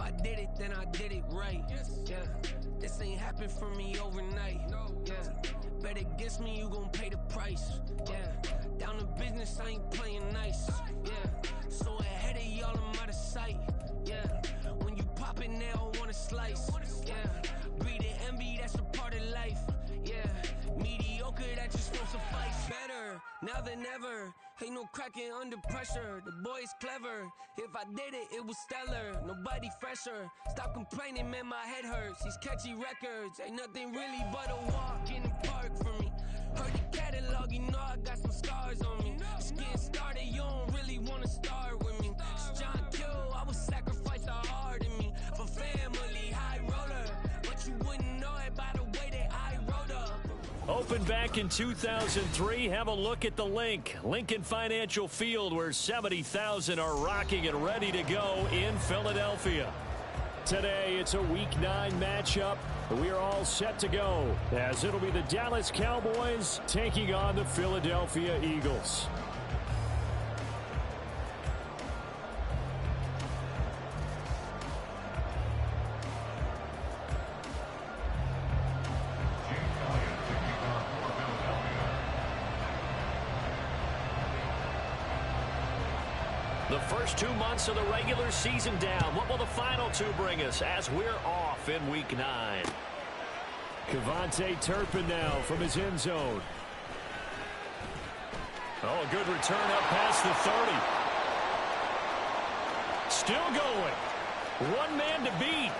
I did it, then I did it right. Yeah, this ain't happened for me overnight. Yeah, bet against me, you gon' pay the price. Yeah, down to business, I ain't playing nice. Yeah, so ahead of y'all, I'm out of sight. Yeah, when you pop it now, I wanna slice. Yeah, breathing envy, that's a part of life. Yeah, mediocre, that just won't suffice. Better now than ever. Ain't no cracking under pressure. The boy's clever. If I did it, it was stellar. Nobody fresher. Stop complaining, man, my head hurts. These catchy records ain't nothing really but a walk in the park for me. Heard the catalog, you know I got some scars on me. Just getting started, you don't really wanna start with me. It's John Kill, I would sacrifice the heart in me for family, high roller. But you wouldn't know it by the way that I wrote up. Opened back in 2003. Have a look at the link. Lincoln Financial Field, where 70,000 are rocking and ready to go in Philadelphia. Today, it's a Week 9 matchup. We are all set to go, as it'll be the Dallas Cowboys taking on the Philadelphia Eagles. The first 2 months of the regular season down. What will the final 2 bring us as we're off in Week 9? Kevontae Turpin now from his end zone. Oh, a good return up past the 30. Still going. One man to beat.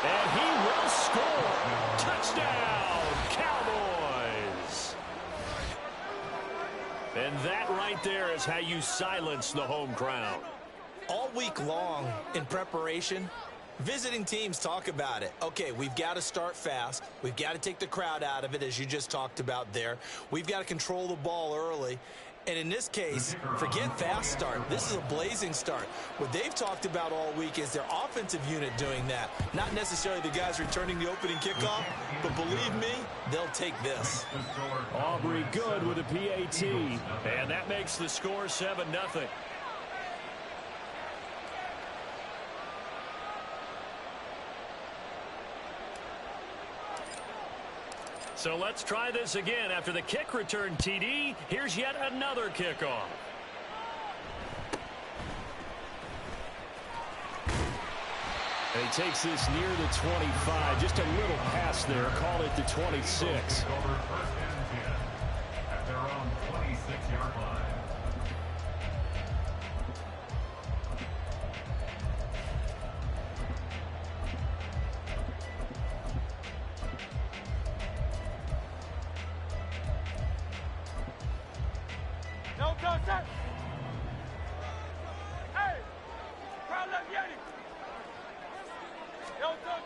And he will score. Touchdown, Cowboys. And that right there is how you silence the home crowd. All week long in preparation, visiting teams talk about it. Okay, we've got to start fast. We've got to take the crowd out of it, as you just talked about there. We've got to control the ball early. And in this case, forget fast start. This is a blazing start. What they've talked about all week is their offensive unit doing that. Not necessarily the guys returning the opening kickoff, but believe me, they'll take this. Aubrey good with a PAT. And that makes the score 7-0. So let's try this again. After the kick return TD, here's yet another kickoff. And he takes this near the 25. Just a little pass there. Call it the 26. At their own 26-yard line.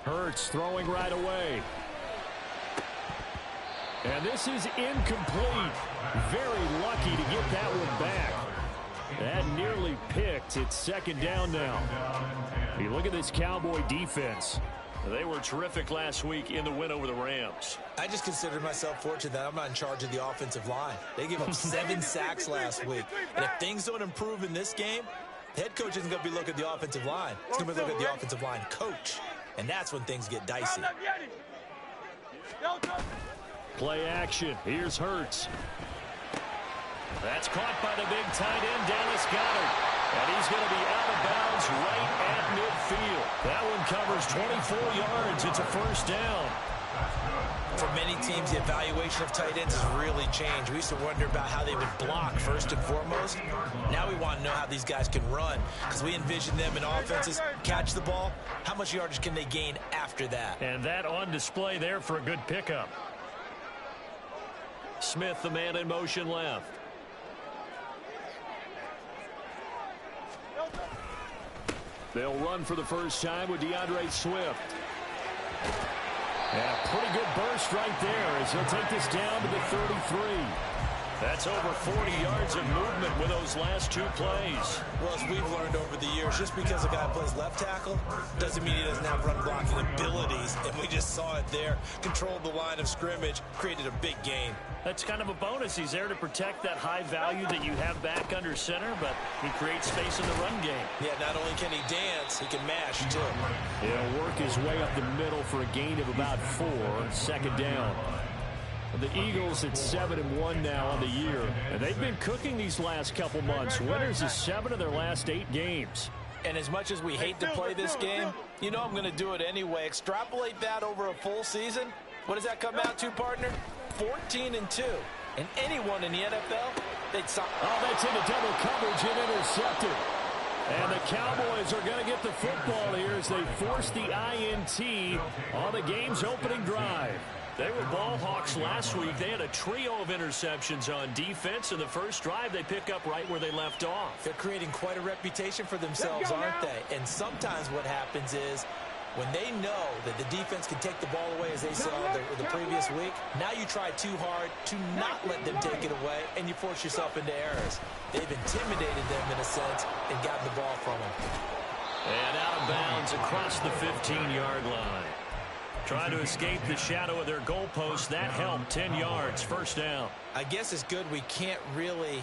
Hurts throwing right away. And this is incomplete. Very lucky to get that one back. That nearly picked. It's second down now. You look at this Cowboy defense. They were terrific last week in the win over the Rams. I just consider myself fortunate that I'm not in charge of the offensive line. They gave up 7 sacks last week. And if things don't improve in this game, the head coach isn't going to be looking at the offensive line. He's going to be looking at the offensive line coach. And that's when things get dicey. Play action. Here's Hurts. That's caught by the big tight end, Dallas Goedert. And he's going to be out of bounds right at midfield. That one covers 24 yards. It's a first down. For many teams, the evaluation of tight ends has really changed. We used to wonder about how they would block first and foremost. Now we want to know how these guys can run, because we envision them in offenses catch the ball. How much yardage can they gain after that? And that on display there for a good pickup. Smith, the man in motion left. They'll run for the first time with DeAndre Swift. And a pretty good burst right there as he'll take this down to the 33. That's over 40 yards of movement with those last two plays. Well, as we've learned over the years, just because a guy plays left tackle doesn't mean he doesn't have run blocking abilities. And we just saw it there. Controlled the line of scrimmage, created a big gain. That's kind of a bonus. He's there to protect that high value that you have back under center, but he creates space in the run game. Yeah, not only can he dance, he can mash, too. He'll work his way up the middle for a gain of about 4, second down. The Eagles at 7-1 now on the year, and they've been cooking these last couple months. Winners of 7 of their last 8 games. And as much as we hate to play this game, you know I'm going to do it anyway. Extrapolate that over a full season. What does that come out to, partner? 14-2. And anyone in the NFL, they'd suck. Oh, that's into double coverage and intercepted. And the Cowboys are going to get the football here as they force the INT on the game's opening drive. They were ball hawks last week. They had a trio of interceptions on defense. In the first drive, they pick up right where they left off. They're creating quite a reputation for themselves, aren't they? And sometimes what happens is when they know that the defense can take the ball away, as they saw the previous week, now you try too hard to not let them take it away, and you force yourself into errors. They've intimidated them in a sense and gotten the ball from them. And out of bounds across the 15-yard line. Trying to escape the shadow of their goalpost. That helped. 10 yards, first down. I guess it's good we can't really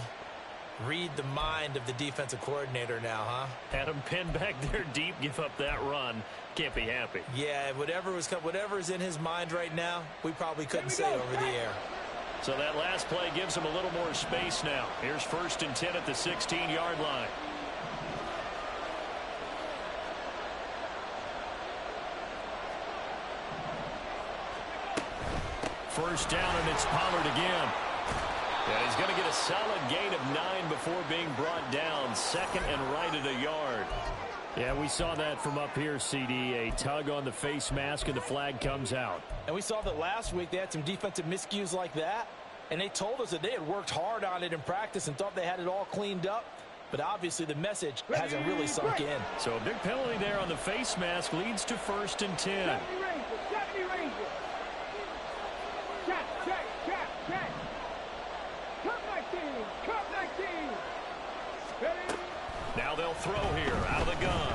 read the mind of the defensive coordinator now, huh? Had him pinned back there deep, give up that run. Can't be happy. Yeah, whatever's in his mind right now, we probably couldn't say over the air. So that last play gives him a little more space now. Here's 1st and 10 at the 16-yard line. First down, and it's Pollard again. And he's going to get a solid gain of 9 before being brought down. Second and right at a yard. Yeah, we saw that from up here, CD. A tug on the face mask, and the flag comes out. And we saw that last week they had some defensive miscues like that. And they told us that they had worked hard on it in practice and thought they had it all cleaned up. But obviously the message hasn't really sunk in. So a big penalty there on the face mask leads to 1st and 10. Now they'll throw here out of the gun.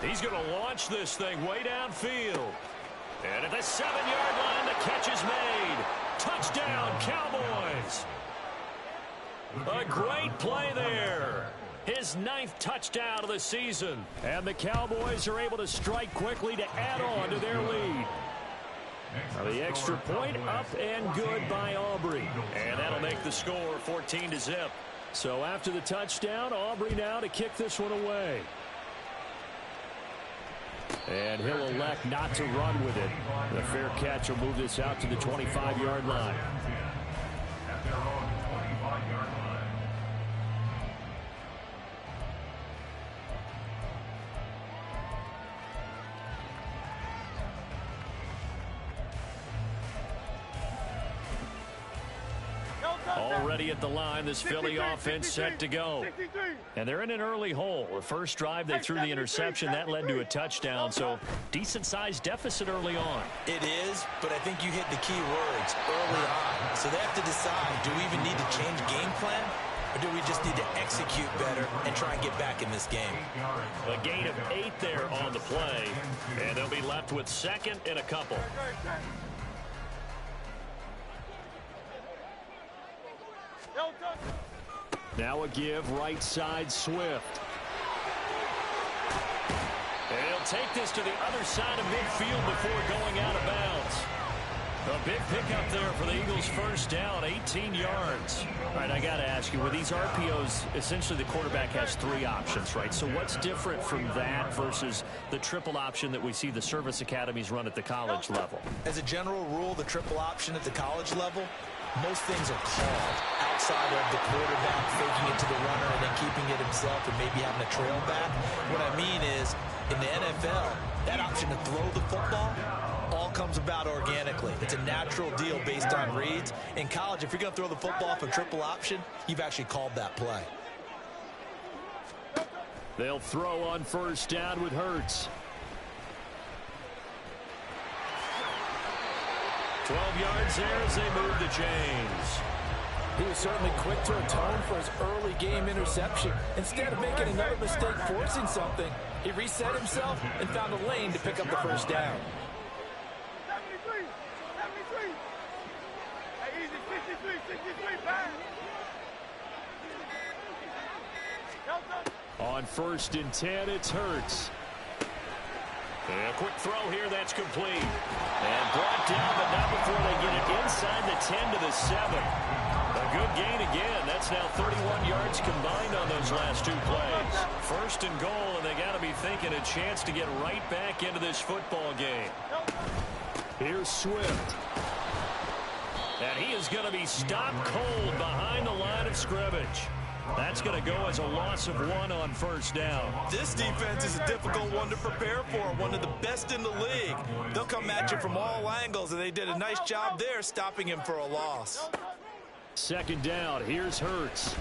He's going to launch this thing way downfield. And at the 7-yard line, the catch is made. Touchdown, Cowboys. A great play there. His 9th touchdown of the season. And the Cowboys are able to strike quickly to add on to their lead. Now the extra point up and good by Aubrey. And that'll make the score 14-0. So after the touchdown, Aubrey now to kick this one away. And he'll elect not to run with it. The fair catch will move this out to the 25-yard line. At their own 25-yard line. Already at the line, this Philly offense set to go. And they're in an early hole. The first drive, they threw the interception. That led to a touchdown, so decent-sized deficit early on. It is, but I think you hit the key words early on. So they have to decide, do we even need to change game plan? Or do we just need to execute better and try and get back in this game? A gain of 8 there on the play, and they'll be left with 2nd and a couple. Now a give right side Swift. And he'll take this to the other side of midfield before going out of bounds. A big pickup there for the Eagles' first down, 18 yards. All right, I got to ask you, with these RPOs, essentially the quarterback has 3 options, right? So what's different from that versus the triple option that we see the service academies run at the college level? As a general rule, the triple option at the college level, most things are called outside of the quarterback faking it to the runner and then keeping it himself and maybe having a trail back. What I mean is, in the NFL, that option to throw the football all comes about organically. It's a natural deal based on reads. In college, if you're going to throw the football for triple option, you've actually called that play. They'll throw on first down with Hurts. 12 yards there as they move the chains. He was certainly quick to atone for his early game interception. Instead of making another mistake forcing something, he reset himself and found a lane to pick up the first down. 73, 73. Hey, easy, 63, bang. On 1st and 10, it's Hurts. And a quick throw here, that's complete. And brought down, but not before they get it inside the 10 to the 7. A good gain again. That's now 31 yards combined on those last two plays. 1st and goal, and they got to be thinking a chance to get right back into this football game. Here's Swift. And he is going to be stopped cold behind the line of scrimmage. That's going to go as a loss of 1 on 1st down. This defense is a difficult one to prepare for, one of the best in the league. They'll come at you from all angles, and they did a nice job there stopping him for a loss. 2nd down, here's Hurts.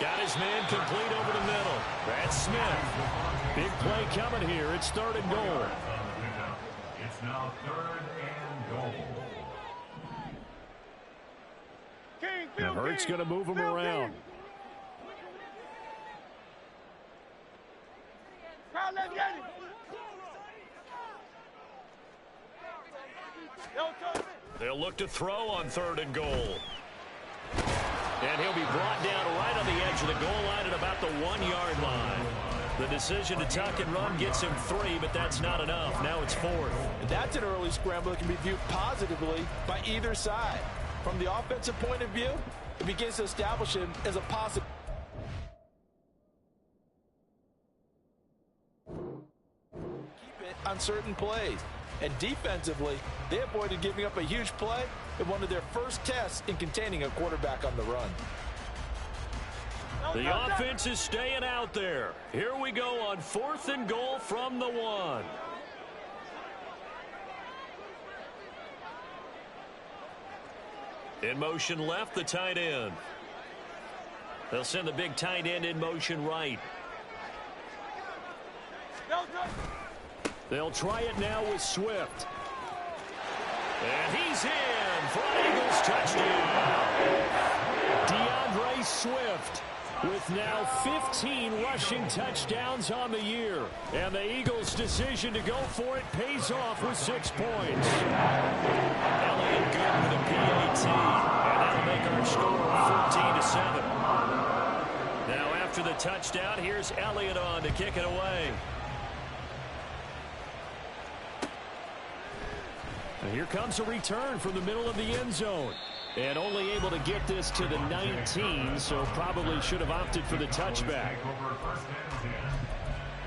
Got his man complete over the middle. That's Smith. Big play coming here. It's 3rd and goal. It's now 3rd and goal. And Hurts going to move him around. They'll look to throw on 3rd and goal. And he'll be brought down right on the edge of the goal line at about the 1-yard line. The decision to tuck and run gets him 3, but that's not enough. Now it's 4th. And that's an early scramble that can be viewed positively by either side. From the offensive point of view, it begins to establish him as a possible. Keep it on certain plays. And defensively, they avoided giving up a huge play in one of their first tests in containing a quarterback on the run. The offense is staying out there. Here we go on 4th and goal from the 1. In motion left, the tight end. They'll send the big tight end in motion right. They'll try it now with Swift. And he's in for an Eagles touchdown. DeAndre Swift with now 15 rushing touchdowns on the year. And the Eagles' decision to go for it pays off with 6 points. Elliott good with a PAT. And that'll make our score 14-7. Now after the touchdown, here's Elliott on to kick it away. And here comes a return from the middle of the end zone. And only able to get this to the 19, so probably should have opted for the touchback. Take over 1st and 10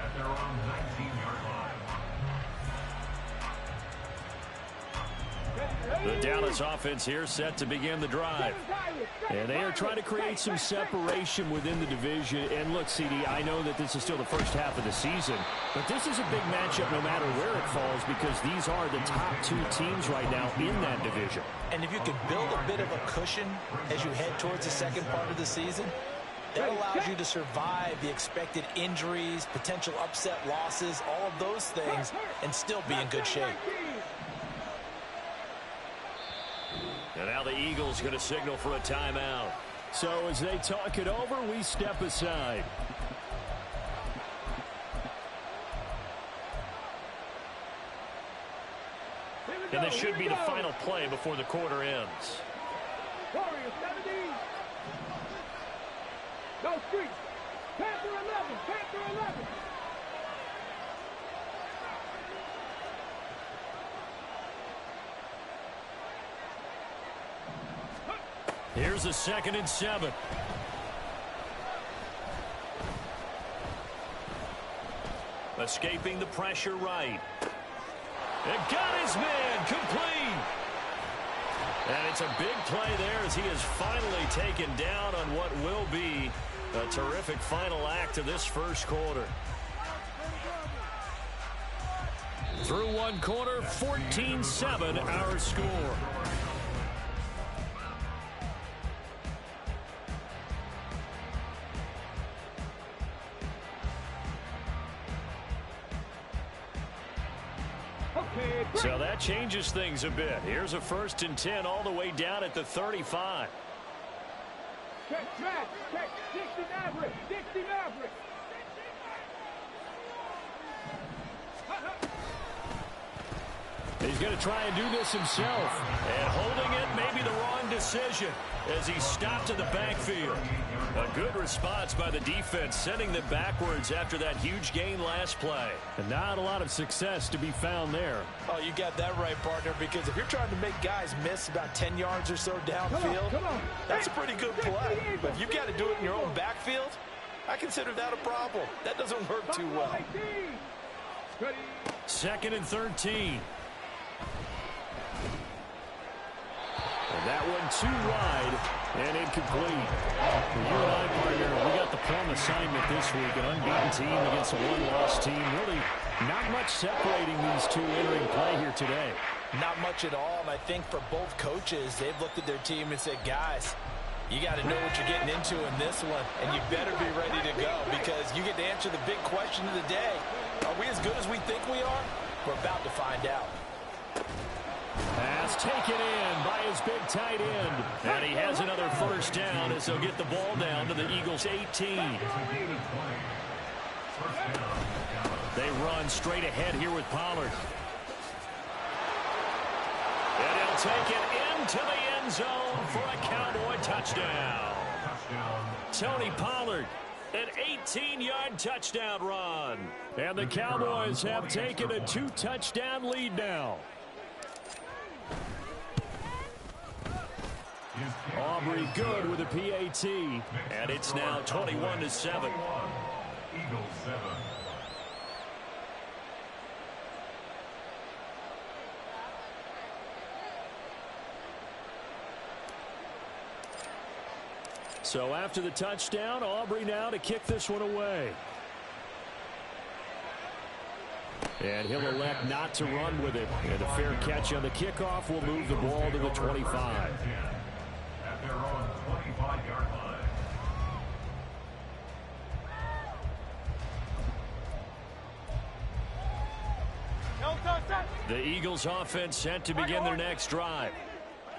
at their own 19-yard line. The Dallas offense here set to begin the drive. And they are trying to create some separation within the division. And look, CD, I know that this is still the first half of the season, but this is a big matchup no matter where it falls because these are the top 2 teams right now in that division. And if you can build a bit of a cushion as you head towards the second part of the season, that allows you to survive the expected injuries, potential upset losses, all of those things, and still be in good shape. And now the Eagles going to signal for a timeout. So as they talk it over, we step aside. And this should be the final play before the quarter ends. Warriors 17. No street. Panther 11. Panther 11. Here's a 2nd and 7. Escaping the pressure right. And got his man complete. And it's a big play there as he is finally taken down on what will be a terrific final act of this first quarter. Through one quarter, 14-7 our score. So that changes things a bit. Here's a 1st and 10 all the way down at the 35. Check, smash, check, Dixie Maverick, Dixie Maverick. He's going to try and do this himself. And holding it, maybe the wrong decision as he stopped in the backfield. A good response by the defense, sending them backwards after that huge gain last play. And not a lot of success to be found there. Oh, you got that right, partner, because if you're trying to make guys miss about 10 yards or so downfield, Come on. that's a pretty good play. But if you've got to do it in your own backfield, I consider that a problem. That doesn't work too well. 2nd and 13. And that one too wide and incomplete. For you and I, partner, we got the plum assignment this week. An unbeaten team against a one-loss team. Really not much separating these two entering play here today. Not much at all, and I think for both coaches, they've looked at their team and said, guys, you got to know what you're getting into in this one, and you better be ready to go because you get to answer the big question of the day. Are we as good as we think we are? We're about to find out. Pass taken in by his big tight end. And he has another first down as they'll get the ball down to the Eagles' 18. They run straight ahead here with Pollard. And he'll take it into the end zone for a Cowboy touchdown. Tony Pollard, an 18-yard touchdown run. And the Cowboys have taken a 2-touchdown lead now. Aubrey good with a PAT, and it's now 21-7. Eagles 7. So after the touchdown, Aubrey now to kick this one away. And he'll elect not to run with it. And a fair catch on the kickoff will move the ball to the 25. At their own 25-yard line. The Eagles offense set to begin their next drive.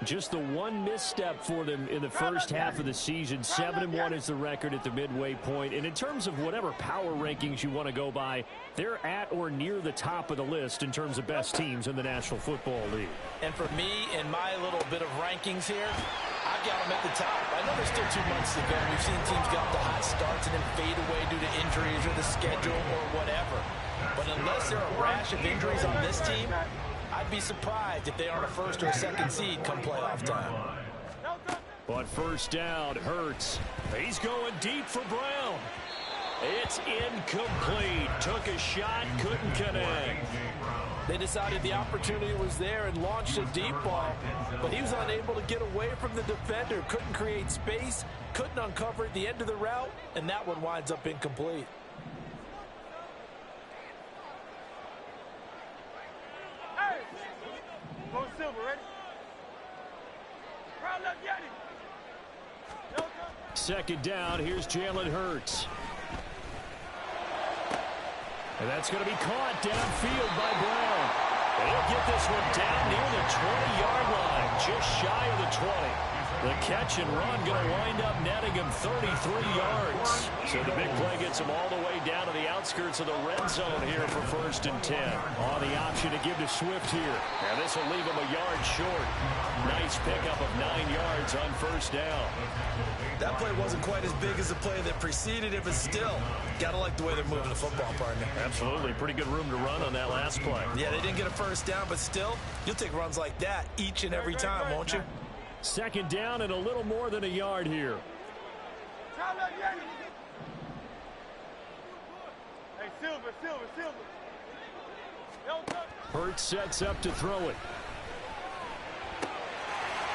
Just the one misstep for them in the first half of the season. 7-1 is the record at the midway point. And in terms of whatever power rankings you want to go by, they're at or near the top of the list in terms of best teams in the National Football League. And for me, in my little bit of rankings here, I've got them at the top. I know there's still 2 months to go. We've seen teams get off to hot starts and then fade away due to injuries or the schedule or whatever. But unless there are a rash of injuries on this team, I'd be surprised if they aren't a first or a second seed come playoff time. But first down hurts. He's going deep for Brown. It's incomplete. Took a shot, couldn't connect. They decided the opportunity was there and launched a deep ball, but he was unable to get away from the defender. Couldn't create space, couldn't uncover at the end of the route, and that one winds up incomplete. Go Silver, ready? Round left, get it. Second down, here's Jalen Hurts. And that's going to be caught downfield by Brown. They'll get this one down near the 20-yard line, just shy of the 20. The catch and run going to wind up netting him 33 yards. So the big play gets him all the way down to the outskirts of the red zone here for 1st and 10. On the option to give to Swift here. And this will leave him a yard short. Nice pickup of 9 yards on first down. That play wasn't quite as big as the play that preceded it, but still, gotta like the way they're moving the football, partner. Absolutely. Pretty good room to run on that last play. Yeah, they didn't get a first down, but still, you'll take runs like that each and every time, won't you? Second down and a little more than a yard here. Hey, Silver. Hurts sets up to throw it.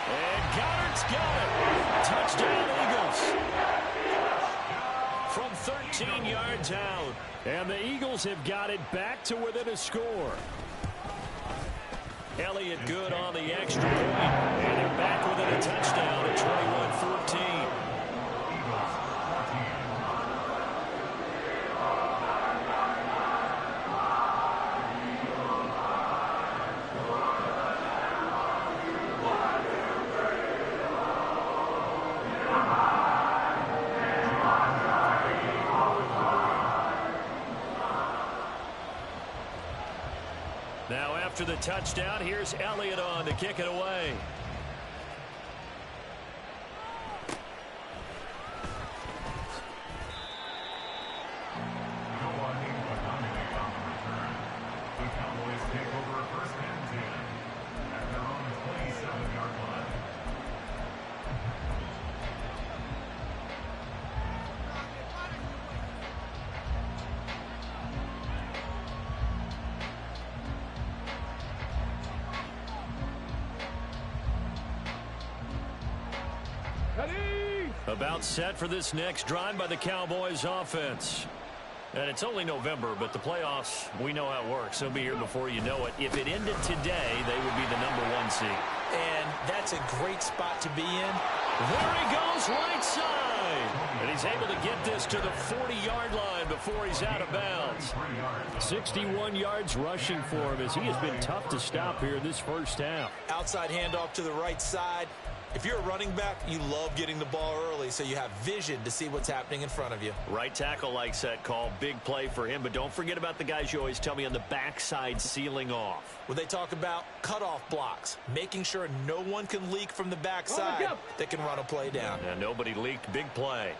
And Goddard's got it. Touchdown, Eagles. From 13 yards out. And the Eagles have got it back to within a score. Elliott good on the extra point. And they're back within a touchdown at 21-14. Now after the touchdown, here's Elliott on to kick it away. The Cowboys take over first and 10 at their own 27-yard line. About set for this next drive by the Cowboys offense. And it's only November, but the playoffs, we know how it works. They'll be here before you know it. If it ended today, they would be the #1 seed. And that's a great spot to be in. There he goes, right side. And he's able to get this to the 40-yard line before he's out of bounds. 61 yards rushing for him as he has been tough to stop here in this first half. Outside handoff to the right side. If you're a running back, you love getting the ball early so you have vision to see what's happening in front of you. Right tackle likes that call. Big play for him. But don't forget about the guys you always tell me on the backside sealing off. When they talk about cutoff blocks, making sure no one can leak from the backside that can run a play down. And nobody leaked. Big play.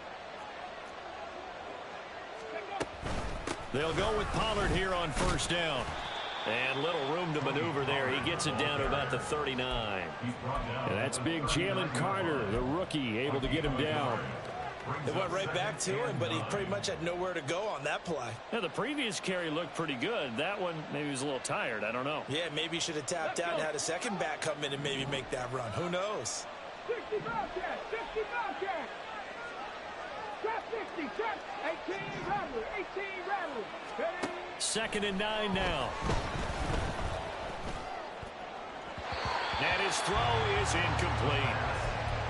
They'll go with Pollard here on first down. And little room to maneuver there. He gets it down to about the 39. And that's big Jalen Carter, the rookie, able to get him down. It went right back to him, but he pretty much had nowhere to go on that play. Yeah, the previous carry looked pretty good. That one, maybe he was a little tired. I don't know. Yeah, maybe he should have tapped out and had a second back come in and maybe make that run. Who knows? 60 Bobcat, 60 Bobcat. Trap 60, trap 18 Rattler, 18 Rattler. 2nd and 9 now. And his throw is incomplete.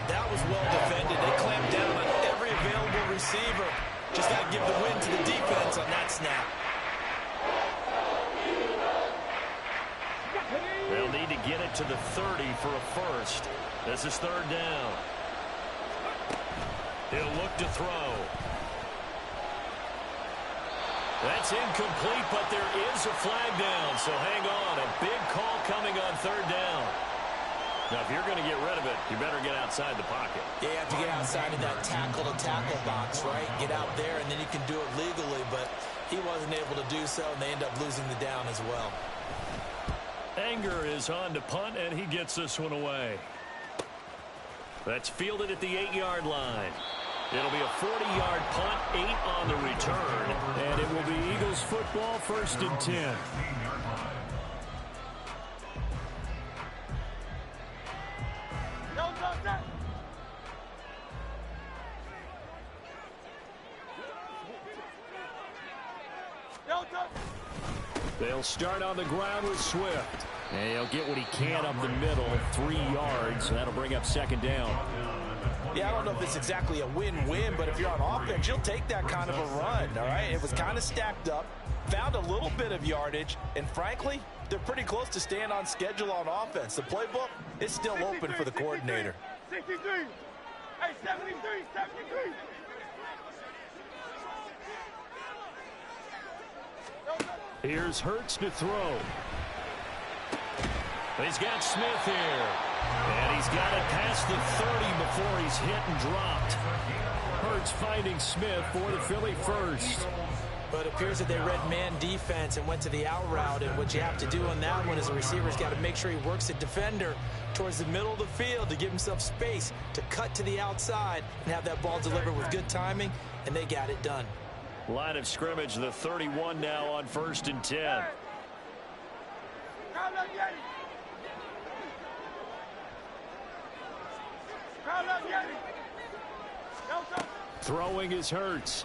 That was well defended. They clamped down on every available receiver. Just got to give the win to the defense on that snap. They'll need to get it to the 30 for a first. This is 3rd down. He'll look to throw. That's incomplete, but there is a flag down, so hang on. A big call coming on 3rd down. Now, if you're going to get rid of it, you better get outside the pocket. Yeah, you have to get outside of that tackle-to-tackle box, right? Get out there, and then you can do it legally, but he wasn't able to do so, and they end up losing the down as well. Anger is on to punt, and he gets this one away. That's fielded at the 8-yard line. It'll be a 40-yard punt, 8 on the return, and it will be Eagles football, 1st and 10. They'll start on the ground with Swift. And he'll get what he can up the middle, 3 yards. That'll bring up 2nd down. Yeah, I don't know if it's exactly a win-win, but if you're on offense, you'll take that kind of a run, all right? It was kind of stacked up, found a little bit of yardage, and frankly, they're pretty close to staying on schedule on offense. The playbook is still open for the coordinator. 63. Hey, 73, 73. Here's Hurts to throw. He's got Smith here. And he's got it past the 30 before he's hit and dropped. Hurts finding Smith for the Philly first. But it appears that they read man defense and went to the out route. And what you have to do on that one is the receiver's got to make sure he works the defender towards the middle of the field to give himself space to cut to the outside and have that ball delivered with good timing, and they got it done. Line of scrimmage, the 31 now on 1st and 10. Throwing is Hurts.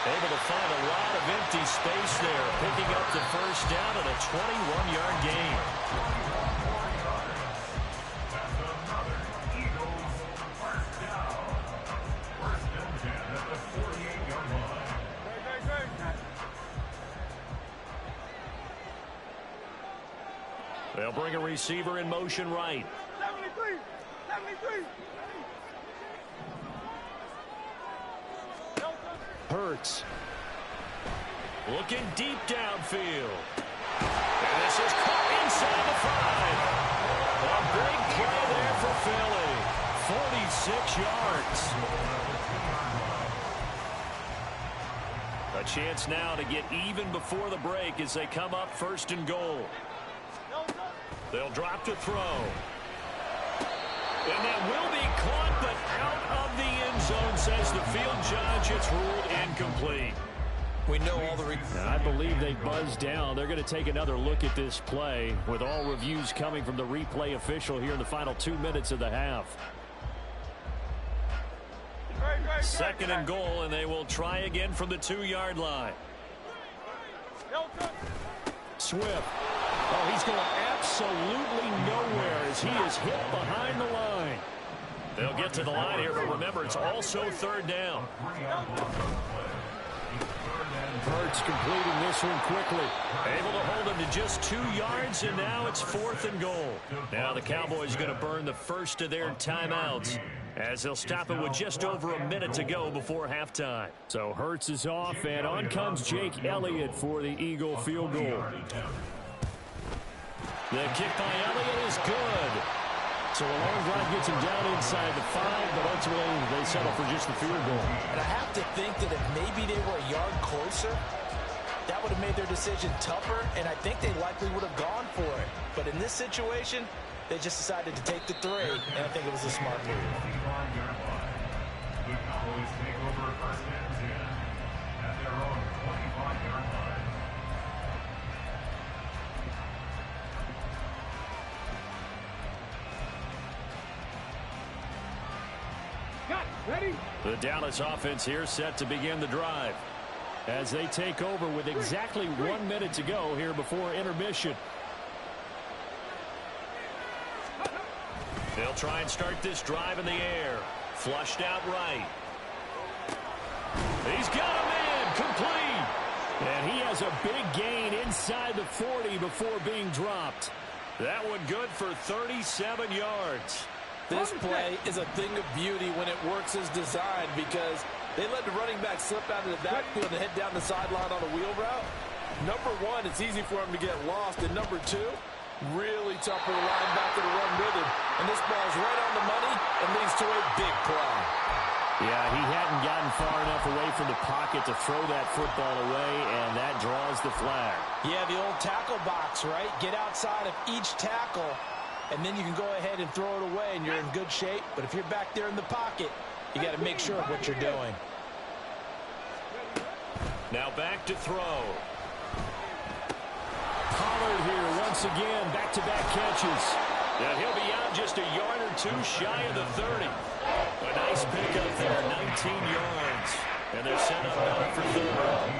Able to find a lot of empty space there, picking up the first down and a 21-yard gain. They'll bring a receiver in motion right. 73, 73. Hurts. Looking deep downfield. And this is caught inside the 5. A big play there for Philly. 46 yards. A chance now to get even before the break as they come up 1st and goal. They'll drop to throw. And that will be caught, but out of the end zone, says the field judge. It's ruled incomplete. We know all the... I believe they buzzed down. They're going to take another look at this play with all reviews coming from the replay official here in the final 2 minutes of the half. 2nd and goal, and they will try again from the 2-yard line. Swift. Oh, he's going absolutely nowhere as he is hit behind the line. They'll get to the line here, but remember, it's also 3rd down. Hurts completing this one quickly. Able to hold him to just 2 yards, and now it's 4th and goal. Now the Cowboys are going to burn the first of their timeouts as they'll stop it with just over a minute to go before halftime. So Hurts is off, and on comes Jake Elliott for the Eagle field goal. The kick by Elliott is good. So a long drive gets him down inside the 5, but ultimately they settle for just the field goal. And I have to think that if maybe they were a yard closer, that would have made their decision tougher, and I think they likely would have gone for it. But in this situation, they just decided to take the 3, and I think it was a smart move. The Cowboys take over 1st and 10 at their own 25-yard line. Ready? The Dallas offense here set to begin the drive as they take over with exactly 1 minute to go here before intermission. They'll try and start this drive in the air. Flushed out right. He's got a man complete. And he has a big gain inside the 40 before being dropped. That one good for 37 yards. This play is a thing of beauty when it works as designed because they let the running back slip out of the backfield and head down the sideline on a wheel route. Number 1, it's easy for him to get lost. And number 2, really tough for the linebacker to run with him. And this ball's right on the money and leads to a big play. Yeah, he hadn't gotten far enough away from the pocket to throw that football away, and that draws the flag. Yeah, the old tackle box, right? Get outside of each tackle, and then you can go ahead and throw it away, and you're in good shape. But if you're back there in the pocket, you got to make sure of what you're doing. Now back to throw. Pollard here once again, back-to-back catches. And he'll be out just a yard or 2 shy of the 30. A nice pickup there, 19 yards. And they're set up now for 3rd.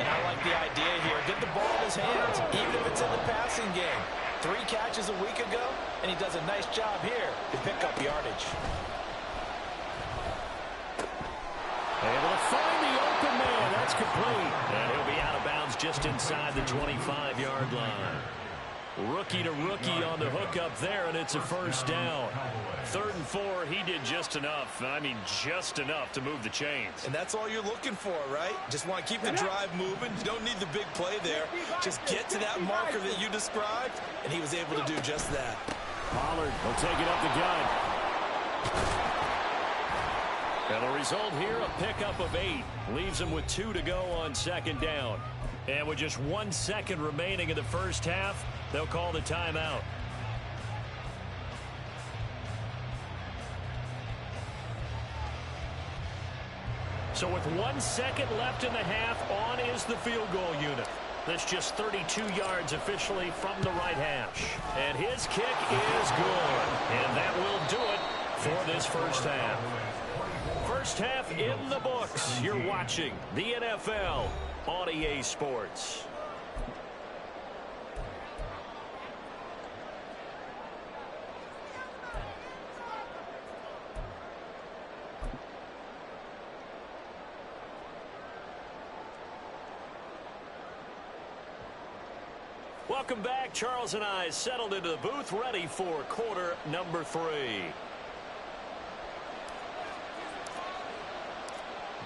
And I like the idea here. Get the ball in his hands, even if it's in the passing game. 3 catches a week ago, and he does a nice job here to pick up yardage. Able to find the open man. That's complete. And he'll be out of bounds just inside the 25-yard line. Rookie to rookie on the hookup there, and it's a 1st down. 3rd and 4, he did just enough. I mean, just enough to move the chains. And that's all you're looking for, right? Just want to keep the drive moving. You don't need the big play there. Just get to that marker that you described, and he was able to do just that. Pollard will take it up the gut. And the result here, a pickup of 8. Leaves him with 2 to go on 2nd down. And with just 1 second remaining in the first half, they'll call the timeout. So with 1 second left in the half, on is the field goal unit. That's just 32 yards officially from the right hash. And his kick is good. And that will do it for this first half. First half in the books. You're watching the NFL on EA Sports. Welcome back. Charles and I settled into the booth, ready for quarter number 3.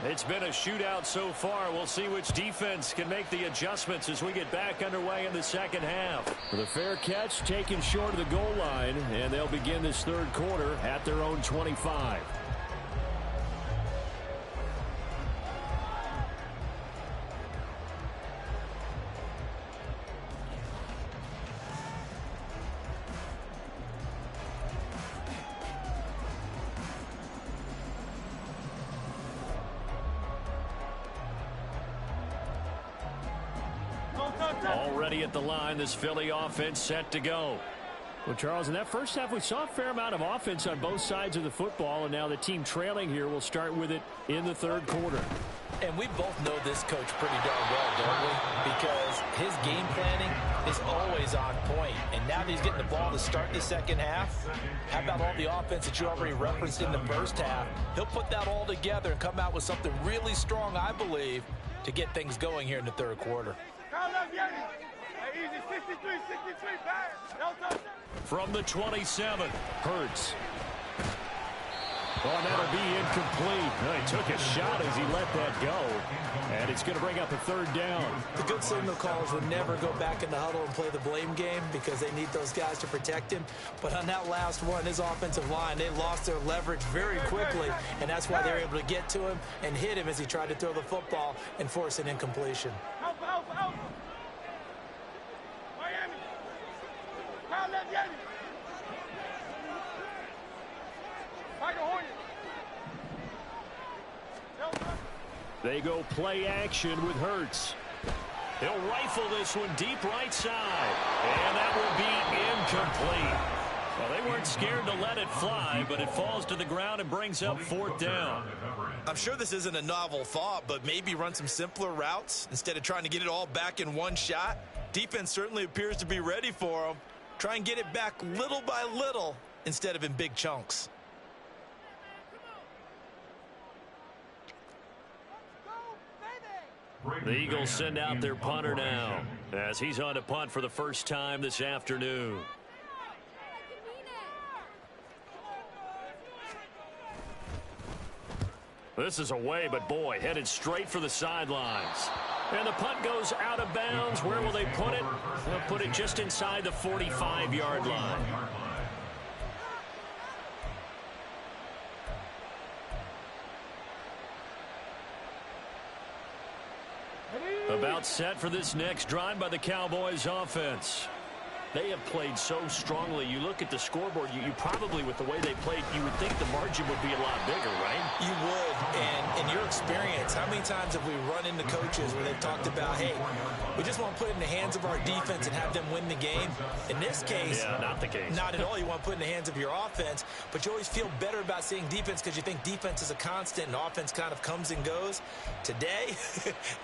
It's been a shootout so far. We'll see which defense can make the adjustments as we get back underway in the second half. The fair catch taken short of the goal line, and they'll begin this third quarter at their own 25. Already at the line, this Philly offense set to go. Well, Charles, in that first half, we saw a fair amount of offense on both sides of the football, and now the team trailing here will start with it in the third quarter. And we both know this coach pretty darn well, don't we? Because his game planning is always on point. And now that he's getting the ball to start the second half, how about all the offense that you already referenced in the first half? He'll put that all together and come out with something really strong, I believe, to get things going here in the third quarter. From the 27, Hurts. Oh, that'll be incomplete. He took a shot as he let that go. And it's going to bring up a third down. The good signal callers would never go back in the huddle and play the blame game because they need those guys to protect him. But on that last one, his offensive line, they lost their leverage very quickly. And that's why they were able to get to him and hit him as he tried to throw the football and force an incompletion. They go play action with Hurts. He'll rifle this one deep right side. And that will be incomplete. Well, they weren't scared to let it fly, but it falls to the ground and brings up fourth down. I'm sure this isn't a novel thought, but maybe run some simpler routes instead of trying to get it all back in one shot. Defense certainly appears to be ready for them. Try and get it back little by little instead of in big chunks. The Eagles send out their punter now as he's on to punt for the first time this afternoon. This is away, but boy, headed straight for the sidelines. And the punt goes out of bounds. Where will they put it? They'll put it just inside the 45-yard line. About set for this next drive by the Cowboys offense. They have played so strongly. You look at the scoreboard, you probably, with the way they played, you would think the margin would be a lot bigger, right? You would, and in your experience, how many times have we run into coaches where they've talked about, hey, we just want to put it in the hands of our defense and have them win the game? In this case, yeah, not the case. Not at all. You want to put it in the hands of your offense, but you always feel better about seeing defense because you think defense is a constant and offense kind of comes and goes. Today,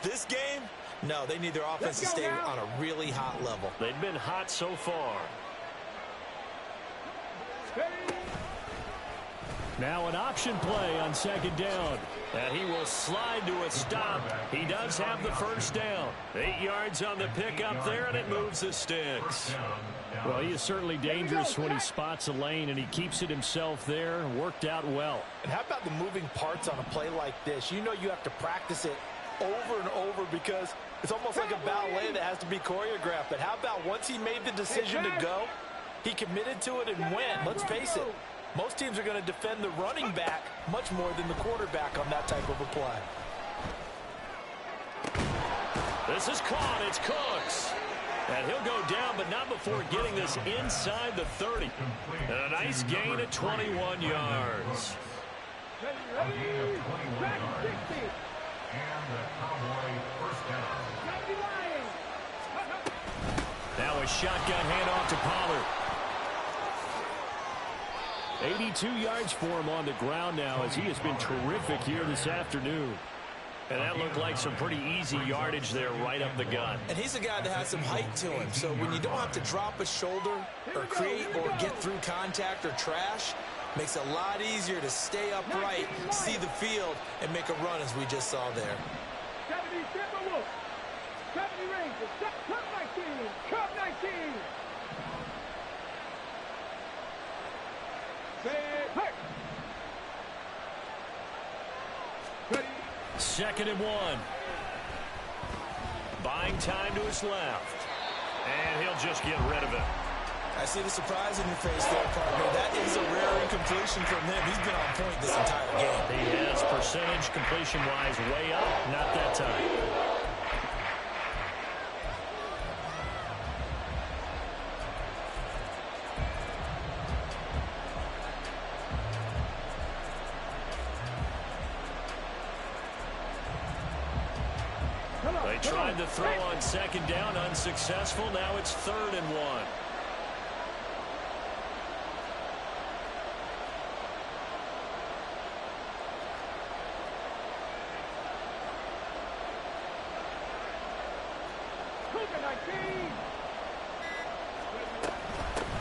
this game, no, they need their offense to stay on a really hot level. They've been hot so far. Now an option play on second down. And he will slide to a stop. He does have the first down. 8 yards on the pickup there, and it moves the sticks. Well, he is certainly dangerous when he spots a lane, and he keeps it himself there. Worked out well. And how about the moving parts on a play like this? You know you have to practice it over and over because it's almost like a ballet that has to be choreographed. But how about once he made the decision to go, he committed to it and went. Let's face it, most teams are going to defend the running back much more than the quarterback on that type of a play. This is caught. It's Cooks. And he'll go down, but not before getting this inside the 30. And a nice gain of 21 yards. Now a shotgun handoff to Pollard. 82 yards for him on the ground now as he has been terrific here this afternoon. And that looked like some pretty easy yardage there right up the gut. And he's a guy that has some height to him. So when you don't have to drop a shoulder or create or get through contact or trash, makes it a lot easier to stay upright, see the field, and make a run as we just saw there. 70 Timberwolves. 70 Rangers. Cup 19. Cup 19. Say hurt. Ready. 2nd and 1. Buying time to his left. And he'll just get rid of it. I see the surprise in your face there, partner. That is a rare incompletion from him. He's been on point this entire game. He has percentage completion-wise way up. Not that time. They tried to throw on 2nd down, unsuccessful. Now it's 3rd and 1.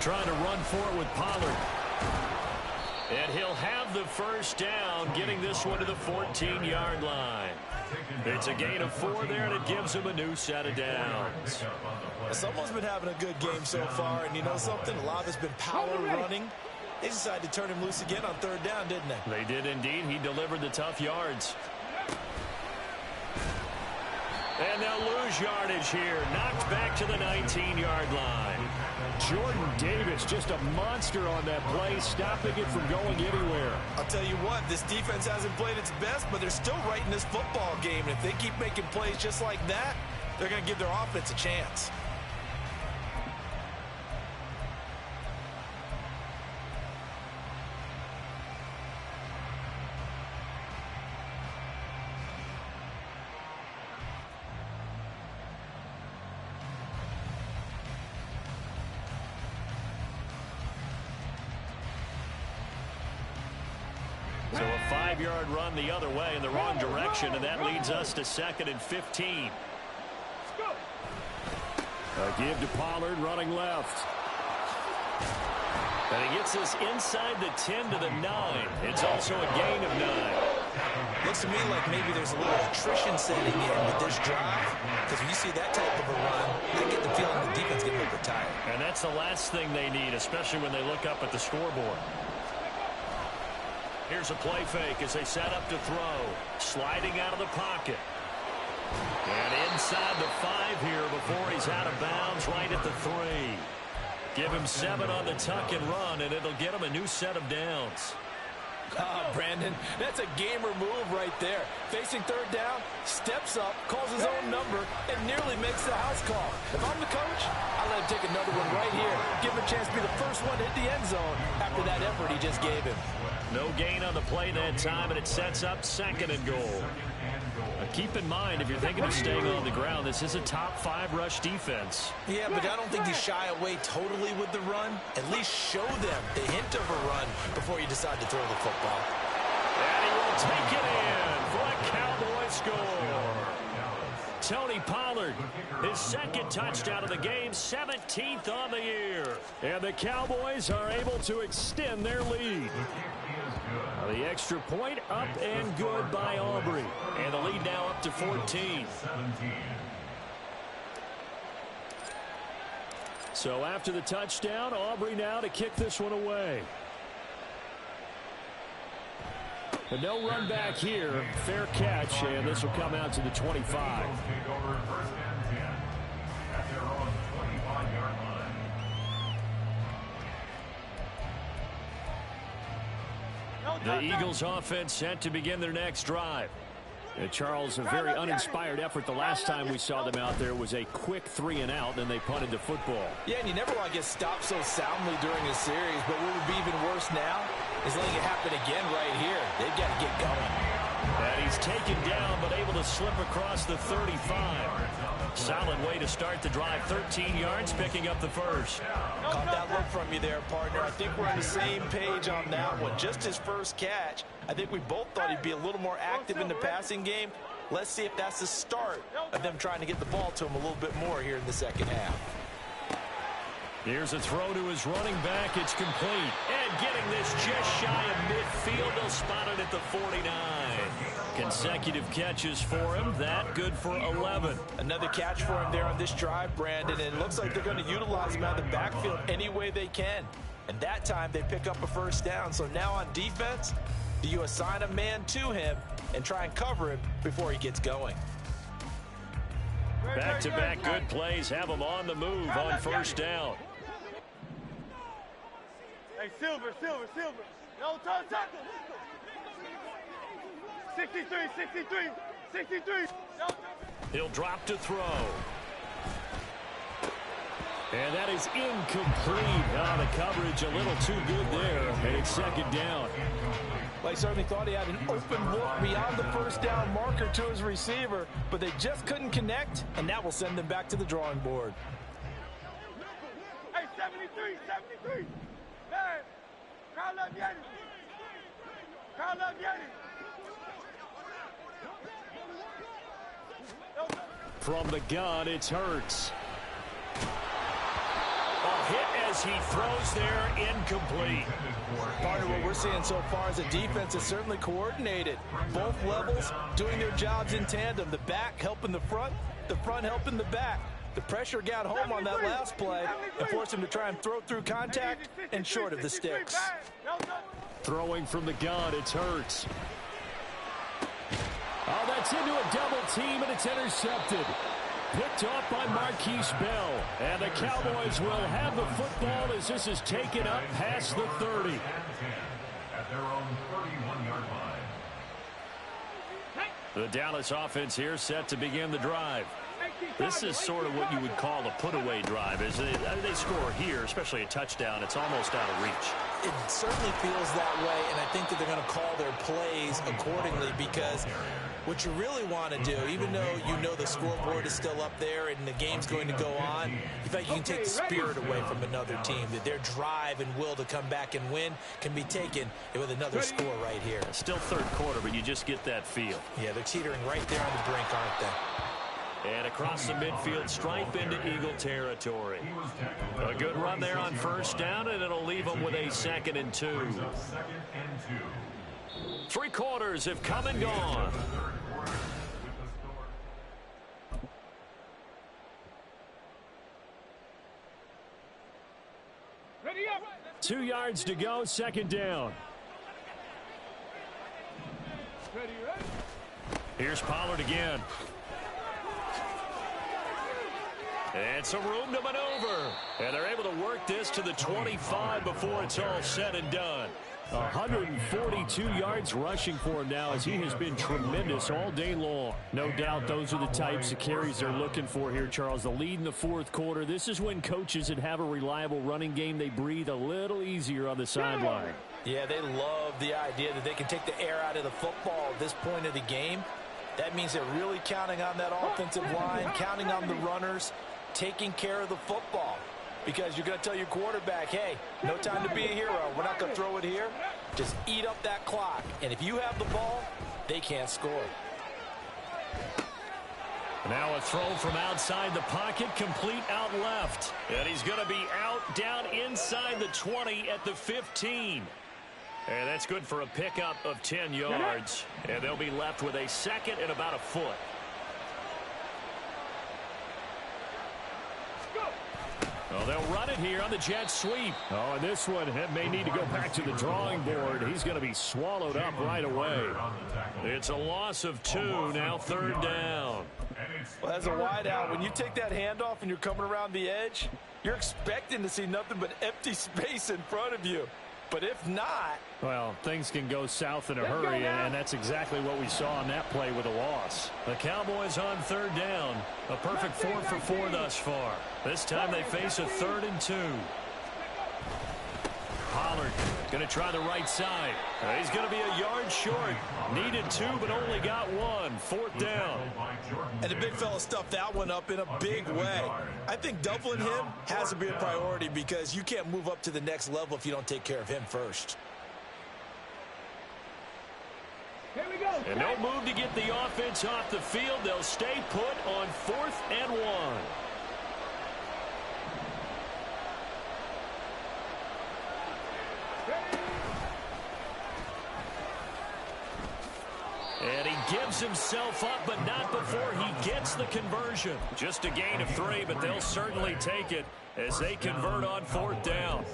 Trying to run for it with Pollard. And he'll have the first down, getting this one to the 14-yard line. It's a gain of 4 there, and it gives him a new set of downs. Someone's been having a good game so far, and you know something? A lot of it's been power running. They decided to turn him loose again on 3rd down, didn't they? They did indeed. He delivered the tough yards. And they'll lose yardage here. Knocked back to the 19-yard line. Jordan Davis, just a monster on that play, stopping it from going anywhere. I'll tell you what, this defense hasn't played its best, but they're still right in this football game. And if they keep making plays just like that, they're going to give their offense a chance. So a 5-yard run the other way in the wrong direction, and that leads us to 2nd and 15. A give to Pollard running left. And he gets us inside the 10 to the 9. It's also a gain of 9. Looks to me like maybe there's a little attrition setting in with this drive, because when you see that type of a run, I get the feeling the defense getting a little bit tired. And that's the last thing they need, especially when they look up at the scoreboard. Here's a play fake as they set up to throw. Sliding out of the pocket. And inside the 5 here before he's out of bounds right at the 3. Give him 7 on the tuck and run, and it'll get him a new set of downs. Brandon, that's a gamer move right there. Facing 3rd down, steps up, calls his own number, and nearly makes the house call. If I'm the coach, I'll let him take another one right here. Give him a chance to be the first one to hit the end zone after that effort he just gave him. No gain on the play that time, and it sets up 2nd and goal. Keep in mind, if you're thinking of staying on the ground, this is a top 5 rush defense. Yeah, but I don't think you shy away totally with the run. At least show them the hint of a run before you decide to throw the football. And he will take it in for a Cowboy score. Tony Pollard, his 2nd touchdown of the game, 17th on the year. And the Cowboys are able to extend their lead. The extra point up and good by Aubrey. And the lead now up to 14. So after the touchdown, Aubrey now to kick this one away. But no run back here. Fair catch, and this will come out to the 25. The Eagles offense set to begin their next drive. Charles, a very uninspired effort. The last time we saw them out there was a quick 3 and out, and they punted the football. Yeah, and you never want to get stopped so soundly during a series, but what would be even worse now is letting it happen again right here. They've got to get going. And he's taken down, but able to slip across the 35. Solid way to start the drive. 13 yards, picking up the first. Caught that look from you there, partner. I think we're on the same page on that one. Just his first catch. I think we both thought he'd be a little more active in the passing game. Let's see if that's the start of them trying to get the ball to him a little bit more here in the second half. Here's a throw to his running back. It's complete. And getting this just shy of midfield. They'll spot it at the 49. Consecutive catches for him. That good for 11. Another catch for him there on this drive, Brandon. And it looks like they're going to utilize him out of the backfield any way they can. And that time they pick up a first down. So now on defense, do you assign a man to him, and try and cover him before he gets going. Back-to-back good plays have them on the move on first down. Hey, Silver. No, touch. 63. He'll drop to throw. And that is incomplete. The coverage a little too good there, and it's second down. Well, he certainly thought he had an open look beyond the first down marker to his receiver, but they just couldn't connect, and that will send them back to the drawing board. Hey, 73. Man, Carl up Yeti. From the gun, it's Hurts. A hit as he throws there, incomplete. Part of what we're seeing so far is the defense is certainly coordinated. Both levels doing their jobs in tandem. The back helping the front helping the back. The pressure got home on that last play and forced him to try and throw through contact and short of the sticks. Throwing from the gun, it's Hurts. Oh, that's into a double team, and it's intercepted. Picked off by Marquise Bell. And the Cowboys will have the football as this is taken up past the 30. At their own 31-yard line. The Dallas offense here set to begin the drive. This is sort of what you would call a put-away drive. As they score here, especially a touchdown, it's almost out of reach. It certainly feels that way, and I think that they're going to call their plays accordingly, because what you really want to do, even though you know the scoreboard is still up there and the game's going to go on, in fact, you can take the spirit away from another team, that their drive and will to come back and win can be taken with another score right here. Still third quarter, but you just get that feel. Yeah, they're teetering right there on the brink, aren't they? And across the midfield stripe into Eagle territory. A good run there on first down, and it'll leave them with a 2nd and 2. 3 quarters have come and gone. Ready up. 2 yards to go, 2nd down. Ready. Here's Pollard again. And some room to maneuver. And they're able to work this to the 25 before it's all said and done. 142 yards rushing for him now, as he has been tremendous all day long. No doubt those are the types of carries they're looking for here, Charles. The lead in the 4th quarter. This is when coaches that have a reliable running game, they breathe a little easier on the sideline. Yeah, they love the idea that they can take the air out of the football at this point of the game. That means they're really counting on that offensive line, counting on the runners, taking care of the football. Because you're going to tell your quarterback, hey, no time to be a hero. We're not going to throw it here. Just eat up that clock. And if you have the ball, they can't score. Now a throw from outside the pocket, complete out left. And he's going to be out down inside the 20 at the 15. And that's good for a pickup of 10 yards. And they'll be left with a 2nd and about a foot. Well, they'll run it here on the jet sweep. Oh, and this one may need to go back to the drawing board. He's going to be swallowed up right away. It's a loss of 2, now 3rd down. Well, as a wideout, when you take that handoff and you're coming around the edge, you're expecting to see nothing but empty space in front of you. But if not... Well, things can go south in a hurry, and that's exactly what we saw on that play with a loss. The Cowboys on 3rd down. A perfect 4 for 4 thus far. This time they face a 3rd and 2. Pollard going to try the right side. He's going to be a yard short. Needed 2, but only got 1. 4th down. And the big fella stuffed that one up in a big way. I think doubling him has to be a priority, because you can't move up to the next level if you don't take care of him first. Here we go. And no move to get the offense off the field. They'll stay put on 4th and 1. And he gives himself up, but not before he gets the conversion. Just a gain of 3, but they'll certainly take it as they convert on 4th down.